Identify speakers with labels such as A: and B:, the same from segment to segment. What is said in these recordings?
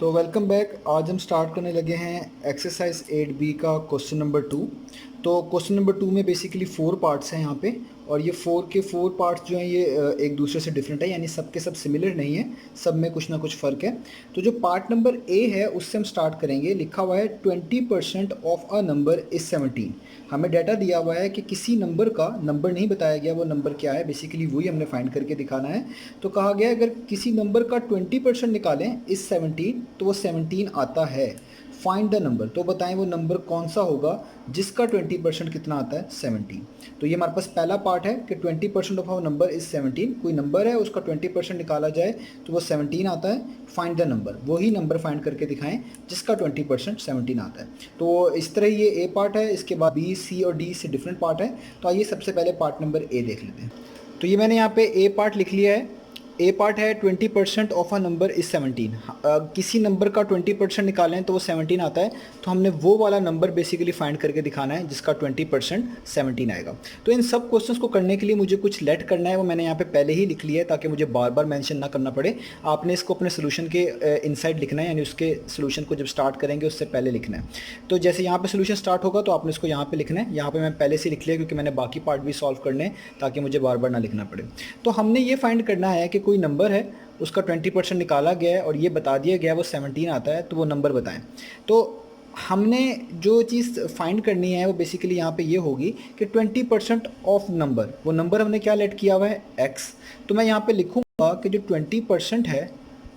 A: तो welcome back. आज हम स्टार्ट करने लगे हैं एक्सरसाइज 8B का क्वेश्चन नंबर 2। तो क्वेश्चन नंबर 2 में बेसिकली 4 पार्ट्स हैं यहाँ पे, और ये 4 के 4 पार्ट्स जो हैं ये एक दूसरे से डिफरेंट है, यानी सब के सब सिमिलर नहीं है, सब में कुछ ना कुछ फ़र्क है। तो जो पार्ट नंबर ए है उससे हम स्टार्ट करेंगे। लिखा हुआ है 20% ऑफ अ नंबर इज़ 17। हमें डाटा दिया हुआ है कि किसी नंबर का, नंबर नहीं बताया गया वो नंबर क्या है, बेसिकली वही हमने फाइंड करके दिखाना है। तो कहा गया अगर किसी नंबर का 20% निकालें इस 17 तो वो 17 आता है। फाइंड द नंबर, तो बताएं वो नंबर कौन सा होगा जिसका 20% कितना आता है, 17। तो ये हमारे पास पहला पार्ट है कि 20% ऑफ आवर नंबर इज 17। कोई नंबर है उसका 20% निकाला जाए तो वो 17 आता है। फाइंड द नंबर, वही नंबर फाइंड करके दिखाएं जिसका 20% 17 आता है। तो इस तरह ये ए पार्ट है, इसके बाद बी, सी और डी से डिफरेंट पार्ट है। तो आइए सबसे पहले पार्ट नंबर ए देख लेते हैं। तो ये मैंने यहाँ पे ए पार्ट लिख लिया है। ए पार्ट है 20% ऑफ अ नंबर इज़ 17। किसी नंबर का 20% निकालें तो वो 17 आता है। तो हमने वो वाला नंबर बेसिकली फाइंड करके दिखाना है जिसका 20% 17 आएगा। तो इन सब क्वेश्चंस को करने के लिए मुझे कुछ लेट करना है, वो मैंने यहाँ पे पहले ही लिख लिया है ताकि मुझे बार बार मेंशन ना करना पड़े। आपने इसको अपने सोल्यूशन के इनसाइड लिखना है, यानी उसके सोल्यूशन को जब स्टार्ट करेंगे उससे पहले लिखना है। तो जैसे यहाँ पे सोल्यूशन स्टार्ट होगा तो आपने इसको यहाँ पे लिखना है। यहाँ पे मैं पहले से लिख लिया क्योंकि मैंने बाकी पार्ट भी सॉल्व करने हैं ताकि मुझे बार बार ना लिखना पड़े। तो हमने ये फाइंड करना है कि कोई नंबर है उसका 20% निकाला गया है और ये बता दिया गया है वो 17 आता है, तो वो नंबर बताएं। तो हमने जो चीज़ फाइंड करनी है वो बेसिकली यहाँ पे ये होगी कि 20% ऑफ नंबर, वो नंबर हमने क्या लेट किया हुआ है, x। तो मैं यहाँ पे लिखूँगा कि जो 20% है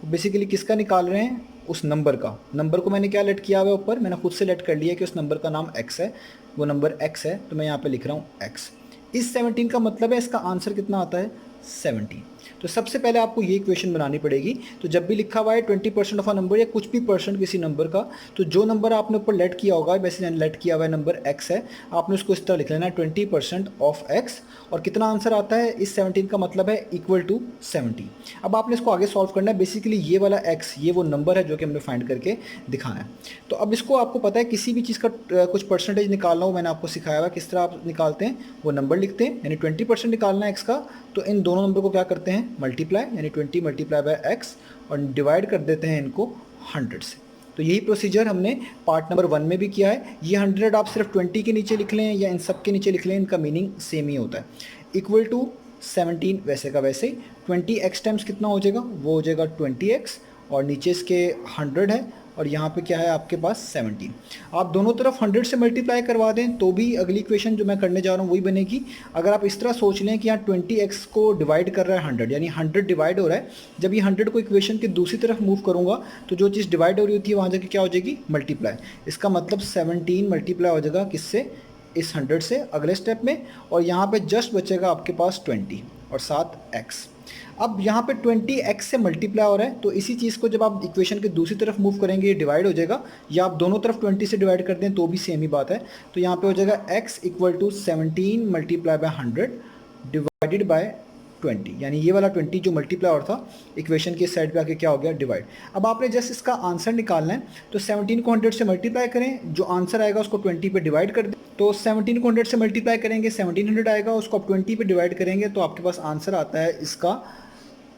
A: वो बेसिकली किसका निकाल रहे हैं, उस नंबर का। नंबर को मैंने क्या लेट किया हुआ है ऊपर, मैंने खुद से लेट कर लिया कि उस नंबर का नाम x है, वो नंबर x है। तो मैं यहाँ पे लिख रहा हूँ x। इस 17 का मतलब है इसका आंसर कितना आता है, 17। तो सबसे पहले आपको ये इक्वेशन बनानी पड़ेगी। तो जब भी लिखा हुआ है 20% ऑफ अ नंबर या कुछ भी परसेंट किसी नंबर का, तो जो नंबर आपने ऊपर लेट किया होगा, वैसे लेट किया हुआ है नंबर x है, आपने उसको इस तरह लिख लेना है 20% ऑफ x। और कितना आंसर आता है इस 17 का मतलब है इक्वल टू 70। अब आपने इसको आगे सॉल्व करना है। बेसिकली ये वाला x, ये वो नंबर है जो कि हमने फाइंड करके दिखाना है। तो अब इसको आपको पता है किसी भी चीज़ का कुछ परसेंटेज निकालना हो, मैंने आपको सिखाया हुआ किस तरह आप निकालते हैं। वो नंबर लिखते हैं, यानी 20% निकालना है x का, तो इन दोनों नंबर को क्या करते हैं, मल्टीप्लाई, यानी 20 मल्टीप्लाई बाय x, और डिवाइड कर देते हैं इनको 100 से। तो यही प्रोसीजर हमने पार्ट नंबर 1 में भी किया है। ये 100 आप सिर्फ 20 के नीचे लिख लें या इन सब के नीचे लिख लें, इनका मीनिंग सेम ही होता है। इक्वल टू 17 वैसे का वैसे ही 20x टाइम्स कितना हो जाएगा, वो हो जाएगा 20x, और नीचे इसके 100 है और यहाँ पे क्या है आपके पास 17। आप दोनों तरफ 100 से मल्टीप्लाई करवा दें तो भी अगली इक्वेशन जो मैं करने जा रहा हूँ वही बनेगी। अगर आप इस तरह सोच लें कि यहाँ 20x को डिवाइड कर रहा है 100, यानी 100 डिवाइड हो रहा है, जब ये 100 को इक्वेशन के दूसरी तरफ मूव करूँगा तो जो चीज़ डिवाइड हो रही होती है वहाँ जाके क्या हो जाएगी, मल्टीप्लाई। इसका मतलब 17 मल्टीप्लाई हो जाएगा किससे, इस 100 से अगले स्टेप में, और यहाँ पे जस्ट बचेगा आपके पास 20 और साथ x। अब यहाँ पे 20x से मल्टीप्लाई हो रहा है, तो इसी चीज़ को जब आप इक्वेशन के दूसरी तरफ मूव करेंगे ये डिवाइड हो जाएगा, या आप दोनों तरफ 20 से डिवाइड कर दें तो भी सेम ही बात है। तो यहाँ पे हो जाएगा x equal to 17 multiply by 100 divided by 20, यानी ये वाला 20 जो मल्टीप्लाई और था इक्वेशन के साइड पे आके क्या हो गया, डिवाइड। अब आपने जस्ट इसका आंसर निकालना है, तो 17 को 100 से मल्टीप्लाई करें, जो आंसर आएगा उसको 20 पे डिवाइड कर दें। तो 17 को 100 से मल्टीप्लाई करेंगे, 1700 आएगा, उसको आप 20 पे डिवाइड करेंगे तो आपके पास आंसर आता है इसका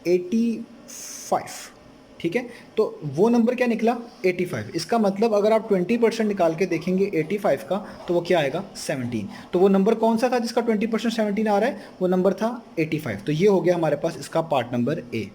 A: 85। ठीक है, तो वो नंबर क्या निकला, 85। इसका मतलब अगर आप 20% निकाल के देखेंगे 85 का तो वो क्या आएगा, 17। तो वो नंबर कौन सा था जिसका 20% 17 आ रहा है, वो नंबर था 85। तो ये हो गया हमारे पास इसका पार्ट नंबर ए।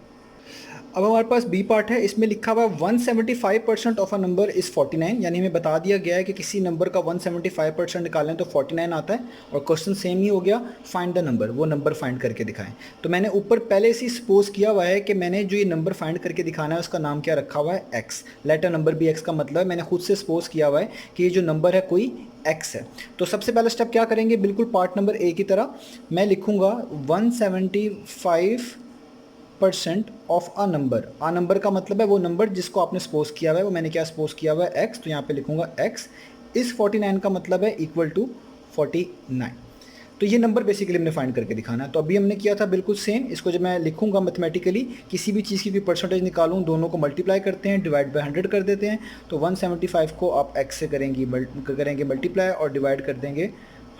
A: अब हमारे पास बी पार्ट है, इसमें लिखा हुआ है 175% ऑफ अ नंबर इज़ 49, यानी हमें बता दिया गया है कि किसी नंबर का 175% निकालें तो 49 आता है, और क्वेश्चन सेम ही हो गया, फाइंड द नंबर, वो नंबर फाइंड करके दिखाएं। तो मैंने ऊपर पहले से सपोज किया हुआ है कि मैंने जो ये नंबर फाइंड करके दिखाना है उसका नाम क्या रखा हुआ है, x। लेटर नंबर भी x का मतलब मैंने खुद से सपोज किया हुआ है कि ये जो नंबर है कोई x है। तो सबसे पहला स्टेप क्या करेंगे, बिल्कुल पार्ट नंबर ए की तरह मैं लिखूँगा 175% ऑफ अ नंबर का मतलब है वो नंबर जिसको आपने सपोज किया हुआ है, वो मैंने क्या सपोज किया हुआ है, x। तो यहाँ पे लिखूंगा x इस 49 का मतलब है इक्वल टू 49। तो ये नंबर बेसिकली हमने फाइंड करके दिखाना है। तो अभी हमने किया था बिल्कुल सेम, इसको जब मैं लिखूंगा मैथमेटिकली, किसी भी चीज़ की कोई परसेंटेज निकालूं, दोनों को मल्टीप्लाई करते हैं, डिवाइड बाय 100 कर देते हैं, तो 175 को आप x से करेंगे मल्टीप्लाई और डिवाइड कर देंगे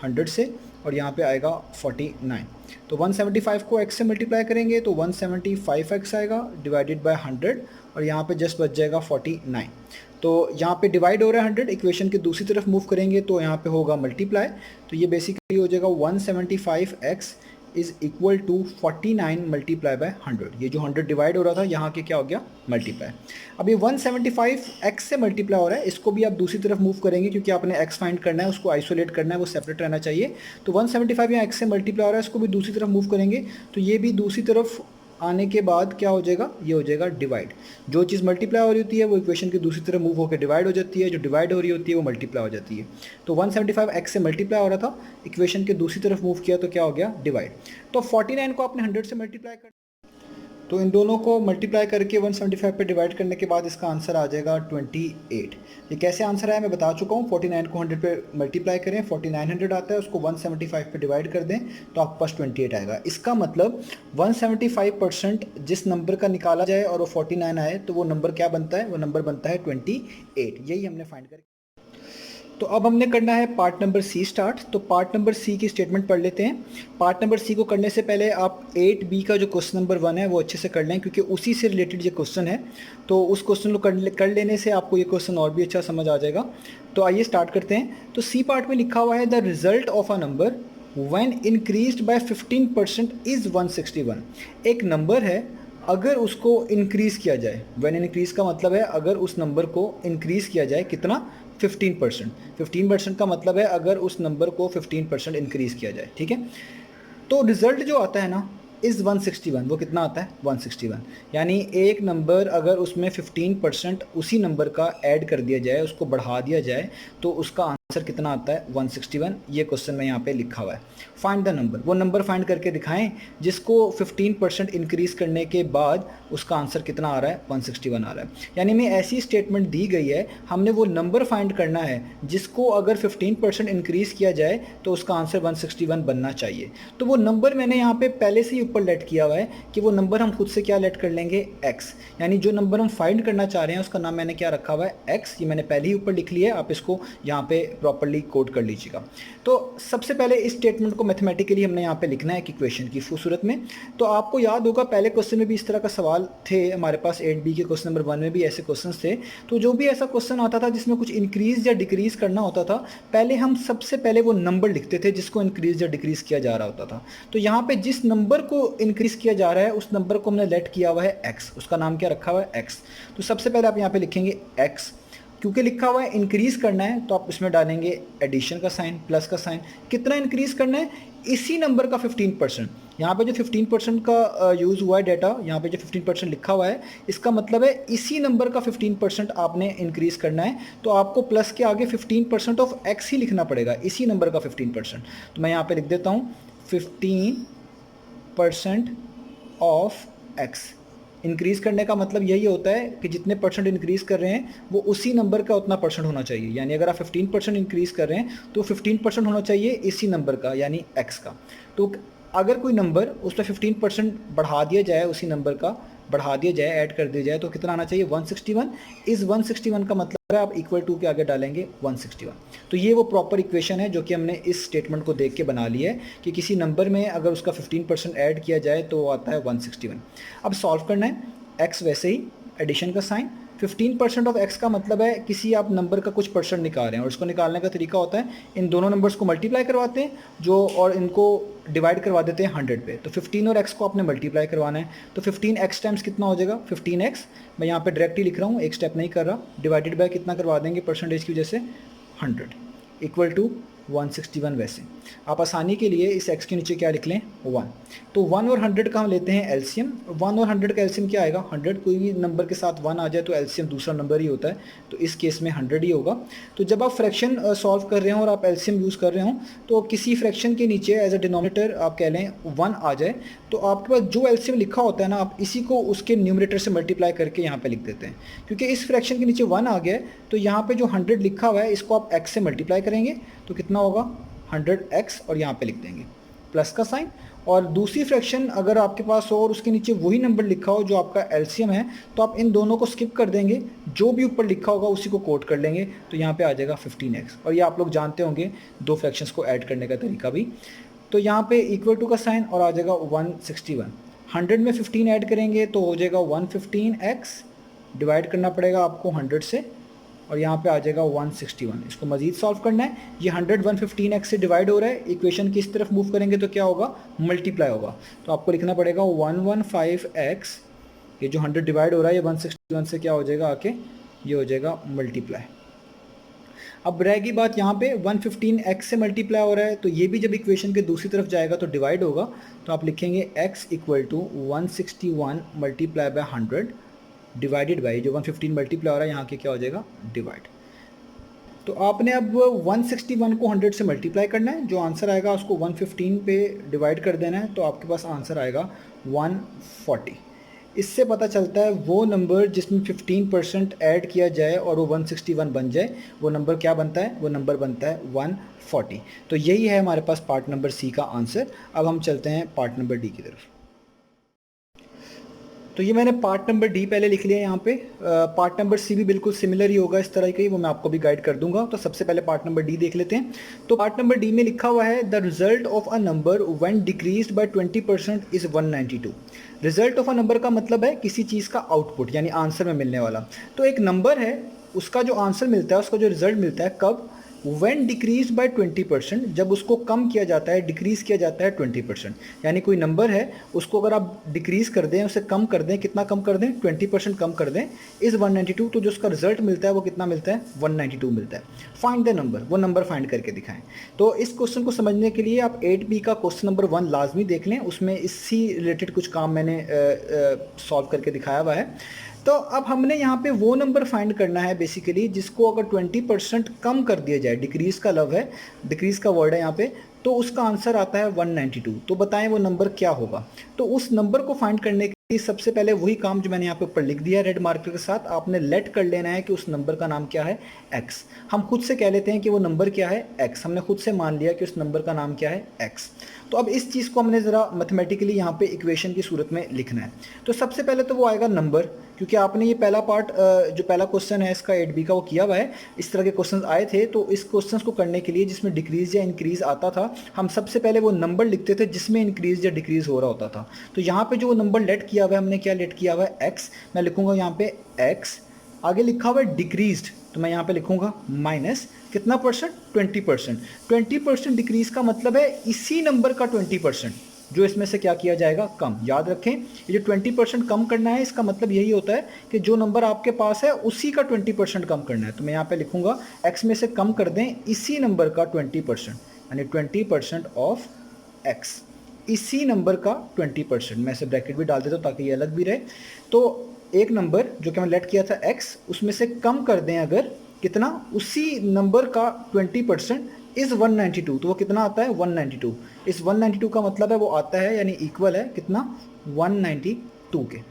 A: 100 से, और यहाँ पे आएगा 49। तो 175 को x से मल्टीप्लाई करेंगे तो 175x आएगा डिवाइडेड बाय 100, और यहाँ पे जस्ट बच जाएगा 49। तो यहाँ पे डिवाइड हो रहा है 100, इक्वेशन के दूसरी तरफ मूव करेंगे तो यहाँ पे होगा मल्टीप्लाई, तो ये बेसिकली हो जाएगा 175x is equal to 49 multiply by 100। ये जो 100 डिवाइड हो रहा था यहाँ के क्या हो गया, मल्टीप्लाई। अब ये 175x से मल्टीप्लाई हो रहा है, इसको भी आप दूसरी तरफ मूव करेंगे क्योंकि आपने x फाइंड करना है, उसको आइसोलेट करना है, वो सेपरेट रहना चाहिए। तो 175 यहाँ x से मल्टीप्लाई हो रहा है, इसको भी दूसरी तरफ मूव करेंगे तो ये भी दूसरी तरफ आने के बाद क्या हो जाएगा, ये हो जाएगा डिवाइड। जो चीज़ मल्टीप्लाई हो रही होती है वो इक्वेशन की दूसरी तरफ मूव होकर डिवाइड हो जाती है, जो डिवाइड हो रही होती है वो मल्टीप्लाई हो जाती है। तो 175x से मल्टीप्लाई हो रहा था, इक्वेशन के दूसरी तरफ मूव किया तो क्या हो गया, डिवाइड। तो 49 को आपने 100 से मल्टीप्लाई कर, तो इन दोनों को मल्टीप्लाई करके 175 पे डिवाइड करने के बाद इसका आंसर आ जाएगा 28। ये कैसे आंसर आया मैं बता चुका हूँ। 49 को 100 पे मल्टीप्लाई करें, 4900 आता है, उसको 175 पे डिवाइड कर दें तो आपके पास 28 आएगा। इसका मतलब 175% जिस नंबर का निकाला जाए और वो 49 आए तो वो नंबर क्या बनता है, वो नंबर बनता है 28। यही हमने फाइंड कर। तो अब हमने करना है पार्ट नंबर सी स्टार्ट। तो पार्ट नंबर सी की स्टेटमेंट पढ़ लेते हैं। पार्ट नंबर सी को करने से पहले आप 8b का जो क्वेश्चन नंबर 1 है वो अच्छे से कर लें क्योंकि उसी से रिलेटेड ये क्वेश्चन है। तो उस क्वेश्चन को कर लेने से आपको ये क्वेश्चन और भी अच्छा समझ आ जाएगा। तो आइए स्टार्ट करते हैं। तो सी पार्ट में लिखा हुआ है the result of a number when increased by 15% is 161। एक नंबर है, अगर उसको इंक्रीज़ किया जाए, व्हेन इंक्रीज़ का मतलब है अगर उस नंबर को इंक्रीज़ किया जाए कितना, 15%। 15% का मतलब है अगर उस नंबर को 15% इंक्रीज़ किया जाए, ठीक है। तो रिज़ल्ट जो आता है ना इज़ 161, वो कितना आता है, 161। यानी एक नंबर अगर उसमें 15% उसी नंबर का ऐड कर दिया जाए, उसको बढ़ा दिया जाए तो उसका आंसर कितना आता है, 161। ये क्वेश्चन में यहाँ पे लिखा हुआ है। फाइंड द नंबर, वो नंबर फाइंड करके दिखाएं जिसको 15% इंक्रीज़ करने के बाद उसका आंसर कितना आ रहा है, 161 आ रहा है। यानी में ऐसी स्टेटमेंट दी गई है, हमने वो नंबर फाइंड करना है जिसको अगर 15% इंक्रीज़ किया जाए तो उसका आंसर 161 बनना चाहिए। तो वो नंबर मैंने यहाँ पे पहले से ही ऊपर लेट किया हुआ है कि वो नंबर हम खुद से क्या लेट कर लेंगे, x। यानी जो नंबर हम फाइंड करना चाह रहे हैं उसका नाम मैंने क्या रखा हुआ है, x। ये मैंने पहले ही ऊपर लिख लिया है, आप इसको यहाँ पे प्रॉपर्ली कोड कर लीजिएगा। तो सबसे पहले इस स्टेटमेंट को मैथमेटिकली हमने यहाँ पे लिखना है एक इक्वेशन की सूरत में। तो आपको याद होगा पहले क्वेश्चन में भी इस तरह का सवाल थे हमारे पास, 8b के क्वेश्चन नंबर 1 में भी ऐसे क्वेश्चन थे। तो जो भी ऐसा क्वेश्चन आता था जिसमें कुछ इंक्रीज या डिक्रीज करना होता था, पहले हम सबसे पहले वो नंबर लिखते थे जिसको इंक्रीज या डिक्रीज किया जा रहा होता था। तो यहाँ पे जिस नंबर को इंक्रीज किया जा रहा है उस नंबर को हमने लेट किया हुआ है x, उसका नाम क्या रखा हुआ है, x। तो सबसे पहले आप यहाँ पे लिखेंगे x, क्योंकि लिखा हुआ है इंक्रीज़ करना है तो आप इसमें डालेंगे एडिशन का साइन, प्लस का साइन। कितना इंक्रीज़ करना है, इसी नंबर का 15%। यहाँ पे जो 15% का यूज़ हुआ है डाटा, यहाँ पे जो 15% लिखा हुआ है इसका मतलब है इसी नंबर का 15% आपने इंक्रीज़ करना है। तो आपको प्लस के आगे 15% ऑफ x ही लिखना पड़ेगा, इसी नंबर का 15%। तो मैं यहाँ पे लिख देता हूँ 15% ऑफ x। इंक्रीज़ करने का मतलब यही होता है कि जितने परसेंट इंक्रीज़ कर रहे हैं वो उसी नंबर का उतना परसेंट होना चाहिए। यानी अगर आप 15% इंक्रीज़ कर रहे हैं तो 15% होना चाहिए इसी नंबर का यानी x का। तो अगर कोई नंबर उस पर 15% बढ़ा दिया जाए, उसी नंबर का बढ़ा दिया जाए, ऐड कर दिया जाए तो कितना आना चाहिए, 161। इस 161 का मतलब है आप इक्वल टू के आगे डालेंगे 161। तो ये वो प्रॉपर इक्वेशन है जो कि हमने इस स्टेटमेंट को देख के बना ली है कि किसी नंबर में अगर उसका 15% ऐड किया जाए तो आता है 161। अब सॉल्व करना है, x वैसे ही एडिशन का साइन, 15% ऑफ x का मतलब है किसी आप नंबर का कुछ परसेंट निकाल रहे हैं और उसको निकालने का तरीका होता है इन दोनों नंबर्स को मल्टीप्लाई करवाते हैं जो, और इनको डिवाइड करवा देते हैं 100 पे। तो 15 और x को आपने मल्टीप्लाई करवाना है। तो 15x टाइम्स कितना हो जाएगा, 15x। मैं यहाँ पे डायरेक्टली लिख रहा हूँ, एक स्टेप नहीं कर रहा। डिवाइडेड बाय कितना करवा देंगे परसेंटेज की वजह से, 100 इक्वल टू 161। वैसे आप आसानी के लिए इस x के नीचे क्या लिख लें, 1। तो 1 और 100 का हम लेते हैं एलसीएम। 1 और 100 का एलसीएम क्या आएगा, 100। कोई भी नंबर के साथ 1 आ जाए तो एलसीएम दूसरा नंबर ही होता है, तो इस केस में 100 ही होगा। तो जब आप फ्रैक्शन सॉल्व कर रहे हो और आप एलसीएम यूज़ कर रहे हो तो किसी फ्रैक्शन के नीचे एज अ डिनोमिनेटर आप कह लें 1 आ जाए तो आपके पास जो एलसीएम लिखा होता है ना, आप इसी को उसके न्यूमरेटर से मल्टीप्लाई करके यहाँ पे लिख देते हैं। क्योंकि इस फ्रैक्शन के नीचे 1 आ गया है तो यहाँ पे जो 100 लिखा हुआ है इसको आप x से मल्टीप्लाई करेंगे तो कितना होगा, 100x, और यहाँ पे लिख देंगे प्लस का साइन। और दूसरी फ्रैक्शन अगर आपके पास हो और उसके नीचे वही नंबर लिखा हो जो आपका एलसीएम है तो आप इन दोनों को स्किप कर देंगे, जो भी ऊपर लिखा होगा उसी को कोट कर लेंगे। तो यहाँ पे आ जाएगा 15x। और ये आप लोग जानते होंगे दो फ्रैक्शंस को ऐड करने का तरीका भी। तो यहाँ पे इक्वल टू का साइन और आ जाएगा 161। 100 में 15 ऐड करेंगे तो हो जाएगा 115x डिवाइड करना पड़ेगा आपको 100 से और यहाँ पे आ जाएगा 161। इसको मज़ीद सॉल्व करना है, ये 100 115x से डिवाइड हो रहा है, इक्वेशन की इस तरफ मूव करेंगे तो क्या होगा, मल्टीप्लाई होगा। तो आपको लिखना पड़ेगा 115x, ये जो 100 डिवाइड हो रहा है ये 161 से क्या हो जाएगा आके, ये हो जाएगा मल्टीप्लाई। अब रहेगी बात यहाँ पे 115x से मल्टीप्लाई हो रहा है, तो ये भी जब इक्वेशन के दूसरी तरफ जाएगा तो डिवाइड होगा। तो आप लिखेंगे x equal to 161 multiply by 100 divided by, जो 115 मल्टीप्लाई हो रहा है यहाँ के क्या हो जाएगा, डिवाइड। तो आपने अब 161 को 100 से मल्टीप्लाई करना है, जो आंसर आएगा उसको 115 पे डिवाइड कर देना है, तो आपके पास आंसर आएगा 140। इससे पता चलता है वो नंबर जिसमें 15% ऐड किया जाए और वो 161 बन जाए, वो नंबर क्या बनता है, वो नंबर बनता है 140। तो यही है हमारे पास पार्ट नंबर सी का आंसर। अब हम चलते हैं पार्ट नंबर डी की तरफ। तो ये मैंने पार्ट नंबर डी पहले लिख लिया है यहाँ पे। पार्ट नंबर सी भी बिल्कुल सिमिलर ही होगा इस तरह का ही, वो मैं आपको भी गाइड कर दूंगा। तो सबसे पहले पार्ट नंबर डी देख लेते हैं। तो पार्ट नंबर डी में लिखा हुआ है the result of a number when decreased bye 20% is 192। Result of a number का मतलब है किसी चीज़ का आउटपुट, यानी आंसर में मिलने वाला। तो एक नंबर है, उसका जो आंसर मिलता है, उसका जो रिजल्ट मिलता है कब, व्हेन डिक्रीज बाय 20%, जब उसको कम किया जाता है, डिक्रीज किया जाता है 20%। यानी कोई नंबर है, उसको अगर आप डिक्रीज कर दें, उसे कम कर दें, कितना कम कर दें, 20% कम कर दें, इस 192, तो जो उसका रिजल्ट मिलता है वो कितना मिलता है, 192 मिलता है। फाइंड द नंबर, वो नंबर फाइंड करके दिखाएं। तो इस क्वेश्चन को समझने के लिए आप 8B का क्वेश्चन नंबर 1 लाजमी देख लें, उसमें इसी रिलेटेड कुछ काम मैंने सॉल्व करके दिखाया हुआ है। तो अब हमने यहाँ पे वो नंबर फाइंड करना है बेसिकली जिसको अगर 20% कम कर दिया जाए, डिक्रीज का लव है, डिक्रीज का वर्ड है यहाँ पे, तो उसका आंसर आता है 192। तो बताएं वो नंबर क्या होगा। तो उस नंबर को फाइंड करने के लिए सबसे पहले वही काम जो मैंने यहाँ पे ऊपर लिख दिया रेड मार्कर के साथ, आपने लेट कर लेना है कि उस नंबर का नाम क्या है, x। हम खुद से कह लेते हैं कि वो नंबर क्या है, x। हमने खुद से मान लिया कि उस नंबर का नाम क्या है, x। तो अब इस चीज़ को हमने ज़रा मैथमेटिकली यहाँ पे इक्वेशन की सूरत में लिखना है। तो सबसे पहले तो वो आएगा नंबर, क्योंकि आपने ये पहला पार्ट जो पहला क्वेश्चन है इसका 8B का वो किया हुआ है, इस तरह के क्वेश्चंस आए थे। तो इस क्वेश्चंस को करने के लिए जिसमें डिक्रीज या इंक्रीज आता था, हम सबसे पहले वो नंबर लिखते थे जिसमें इंक्रीज या डिक्रीज हो रहा होता था। तो यहाँ पे जो वो नंबर लेट किया हुआ है, हमने क्या लेट किया हुआ है, x। मैं लिखूंगा यहाँ पे x, आगे लिखा हुआ है डिक्रीज्ड, तो मैं यहाँ पे लिखूंगा माइनस कितना परसेंट, 20%। 20% डिक्रीज का मतलब है इसी नंबर का 20% जो इसमें से क्या किया जाएगा, कम। याद रखें, ये जो 20% कम करना है, इसका मतलब यही होता है कि जो नंबर आपके पास है उसी का 20% कम करना है। तो मैं यहाँ पे लिखूंगा x में से कम कर दें इसी नंबर का 20%, यानी 20% ऑफ x, इसी नंबर का 20%। मैं इसे ब्रैकेट भी डाल देता हूँ ताकि ये अलग भी रहे। तो एक नंबर जो कि मैं लेट किया था x, उसमें से कम कर दें अगर कितना, उसी नंबर का 20% इस 192, तो वो कितना आता है, 192। इस 192 का मतलब है वो आता है, यानी इक्वल है कितना, 192 के।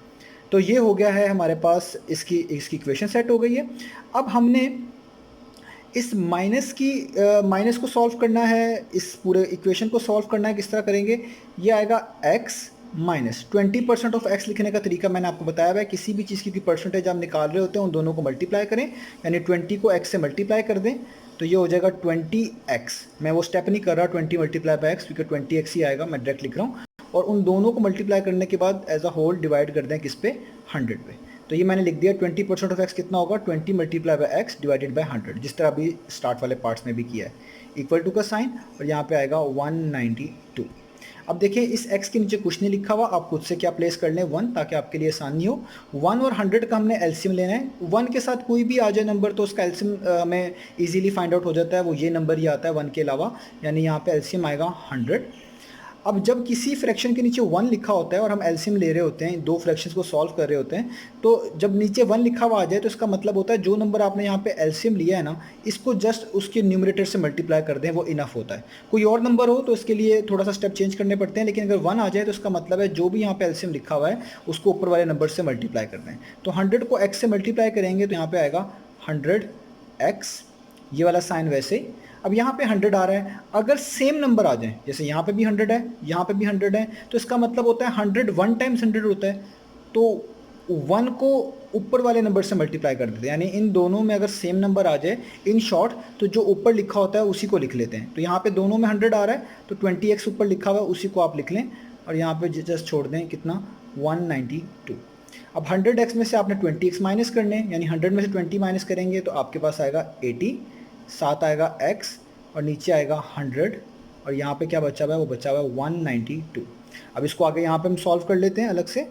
A: तो ये हो गया है हमारे पास, इसकी इक्वेशन सेट हो गई है। अब हमने इस माइनस को सॉल्व करना है, इस पूरे इक्वेशन को सॉल्व करना है। किस तरह करेंगे, ये आएगा x माइनस 20% ऑफ x। लिखने का तरीका मैंने आपको बताया हुआ है, किसी भी चीज़ की परसेंटेज आप निकाल रहे होते हैं उन दोनों को मल्टीप्लाई करें, यानी 20 को x से मल्टीप्लाई कर दें, तो ये हो जाएगा 20x। मैं वो स्टेप नहीं कर रहा 20 मल्टीप्लाई बाय x, क्योंकि 20x ही आएगा, मैं डायरेक्ट लिख रहा हूँ। और उन दोनों को मल्टीप्लाई करने के बाद एज अ होल डिवाइड कर दें किस पे, 100 पे। तो ये मैंने लिख दिया 20% ऑफ x कितना होगा, 20 multiply by x divided by 100, जिस तरह अभी स्टार्ट वाले पार्ट्स में भी किया है, इक्वल टू का साइन, और यहाँ पे आएगा 192। अब देखिए इस x के नीचे कुछ नहीं लिखा हुआ, आप खुद से क्या प्लेस कर लें, 1, ताकि आपके लिए आसानी हो। 1 और 100 का हमने एलसीएम लेना है। 1 के साथ कोई भी आ जाए नंबर तो उसका एलसीएम हमें इजीली फाइंड आउट हो जाता है, वो ये नंबर ही आता है 1 के अलावा, यानी यहाँ पे एलसीएम आएगा 100। अब जब किसी फ्रैक्शन के नीचे 1 लिखा होता है और हम एलसीएम ले रहे होते हैं, दो फ्रैक्शंस को सॉल्व कर रहे होते हैं, तो जब नीचे 1 लिखा हुआ आ जाए तो इसका मतलब होता है जो नंबर आपने यहाँ पे एलसीएम लिया है ना, इसको जस्ट उसके न्यूमरेटर से मल्टीप्लाई कर दें, वो इनफ होता है। कोई और नंबर हो तो इसके लिए थोड़ा सा स्टेप चेंज करने पड़ते हैं, लेकिन अगर 1 आ जाए तो इसका मतलब है जो भी यहाँ पे एलसीएम लिखा हुआ है उसको ऊपर वाले नंबर से मल्टीप्लाई कर दें। तो 100 को x से मल्टीप्लाई करेंगे तो यहाँ पे आएगा 100x, ये वाला साइन वैसे ही। अब यहाँ पे 100 आ रहा है, अगर सेम नंबर आ जाए, जैसे यहाँ पे भी 100 है, यहाँ पे भी 100 है, तो इसका मतलब होता है 100 1 टाइम्स 100 होता है, तो 1 को ऊपर वाले नंबर से मल्टीप्लाई कर देते हैं, यानी इन दोनों में अगर सेम नंबर आ जाए, इन शॉर्ट तो जो ऊपर लिखा होता है उसी को लिख लेते हैं। तो यहाँ पे दोनों में 100 आ रहा है, तो 20x ऊपर लिखा हुआ है उसी को आप लिख लें, और यहाँ पे जस्ट छोड़ दें कितना, 192। अब 100x में से आपने 20x माइनस करने, यानी 100 में से 20 माइनस करेंगे तो आपके पास आएगा 80, साथ आएगा x और नीचे आएगा 100 और यहाँ पे क्या बचा हुआ है, वो बचा हुआ है 192। अब इसको आगे यहाँ पे हम सॉल्व कर लेते हैं अलग से।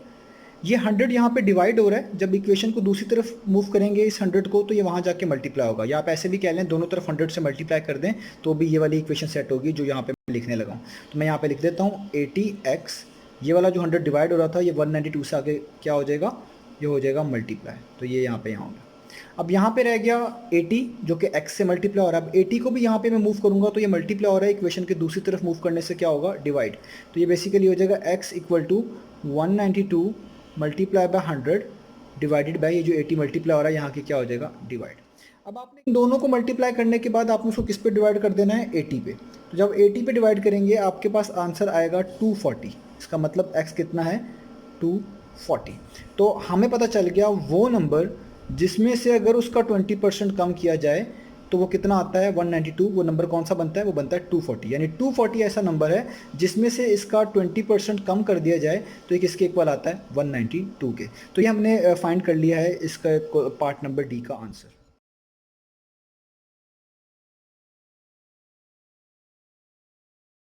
A: ये 100 यहाँ पे डिवाइड हो रहा है, जब इक्वेशन को दूसरी तरफ मूव करेंगे इस 100 को तो ये वहाँ जाके मल्टीप्लाई होगा, या आप ऐसे भी कह लें दोनों तरफ 100 से मल्टीप्लाई कर दें तो भी ये वाली इक्वेशन सेट होगी जो यहाँ पे मैं लिखने लगा हूँ। तो मैं यहाँ पे लिख देता हूँ 80x, ये वाला जो 100 डिवाइड हो रहा था ये 192 से आगे क्या हो जाएगा, ये हो जाएगा मल्टीप्लाई, तो ये यहाँ पे होगा। अब यहाँ पे रह गया 80 जो कि x से मल्टीप्लाई हो रहा है। अब 80 को भी यहाँ पे मैं मूव करूँगा तो ये मल्टीप्लाई हो रहा है, इक्वेशन के दूसरी तरफ मूव करने से क्या होगा, डिवाइड। तो ये बेसिकली हो जाएगा x equal to 192 multiply by 100 divided by ये जो 80 मल्टीप्लाई हो रहा है यहाँ के क्या हो जाएगा, डिवाइड। अब आपने इन दोनों को मल्टीप्लाई करने के बाद आपने उसको किस पे डिवाइड कर देना है, 80 पे। तो जब 80 पे डिवाइड करेंगे आपके पास आंसर आएगा 240। इसका मतलब x कितना है, 240। तो हमें पता चल गया वो नंबर जिसमें से अगर उसका 20% कम किया जाए तो वो कितना आता है, 192। वो नंबर कौन सा बनता है, वो बनता है 240। यानी 240 ऐसा नंबर है जिसमें से इसका 20% कम कर दिया जाए तो ये किसके इक्वल आता है, 192 के। तो ये हमने फाइंड कर लिया है इसका पार्ट नंबर डी का आंसर।